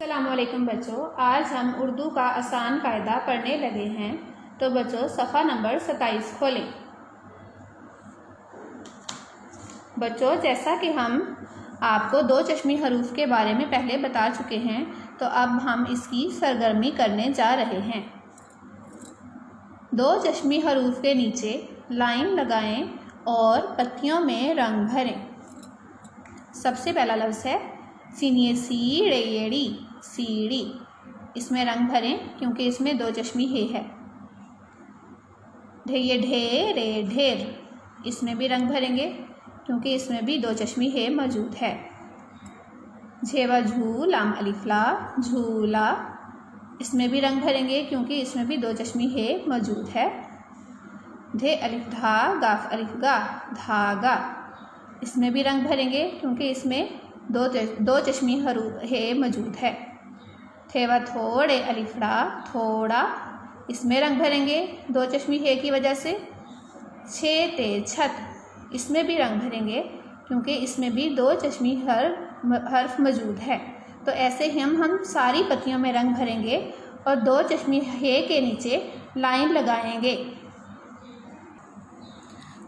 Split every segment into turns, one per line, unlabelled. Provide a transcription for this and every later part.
अस्सलामुअलैकुम बच्चों, आज हम उर्दू का आसान कायदा पढ़ने लगे हैं। तो बच्चों सफ़ा नंबर 27 खोलें। बच्चों जैसा कि हम आपको दो चश्मी हरूफ के बारे में पहले बता चुके हैं, तो अब हम इसकी सरगर्मी करने जा रहे हैं। दो चश्मी हरूफ के नीचे लाइन लगाएं और पत्तियों में रंग भरें। सबसे पहला लफ्ज़ है सीनिये सीढ़ी, सीढ़ी। इसमें रंग भरें क्योंकि इसमें दो चश्मी है। ढेये ढेरे, ढेर। इसमें भी रंग भरेंगे क्योंकि इसमें भी दो चश्मी है मौजूद है। झेवा झूलाम अलिफ्ला, झूला। इसमें भी रंग भरेंगे क्योंकि इसमें भी दो चश्मी है मौजूद है। धे अलिफ धा, गाफ अलिफ गा, धागा। इसमें भी रंग भरेंगे क्योंकि इसमें दो चश्मी हरूफ है मौजूद है। थेवा थोड़े अलिफड़ा, थोड़ा। इसमें रंग भरेंगे दो चश्मी है की वजह से। छे ते छत। इसमें भी रंग भरेंगे क्योंकि इसमें भी दो चश्मी हर्फ मौजूद है। तो ऐसे हम सारी पत्तियों में रंग भरेंगे और दो चश्मी है के नीचे लाइन लगाएंगे।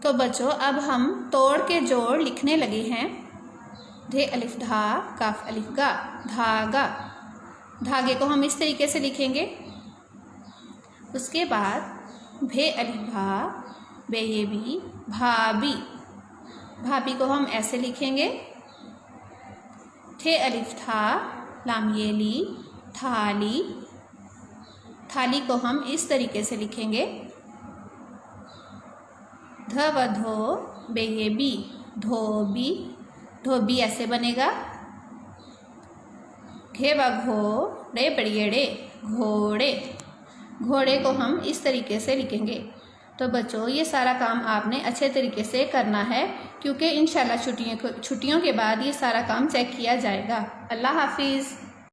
तो बच्चों अब हम तोड़ के जोड़ लिखने लगे हैं। धे अलिफ धा, काफ अलिफ गा, धागा। धागे को हम इस तरीके से लिखेंगे। उसके बाद भे अलिफ भा, बे ये भी, भाभी। भाभी को हम ऐसे लिखेंगे। थे अलिफ था, लाम ये ली, थाली। थाली को हम इस तरीके से लिखेंगे। ध व धो, बे ये बी, धोबी। धोबी ऐसे बनेगा। घे व घो, रे बड़िए रे, घोड़े। घोड़े को हम इस तरीके से लिखेंगे। तो बच्चों ये सारा काम आपने अच्छे तरीके से करना है क्योंकि इंशाल्लाह छुट्टियों के बाद ये सारा काम चेक किया जाएगा। अल्लाह हाफिज़।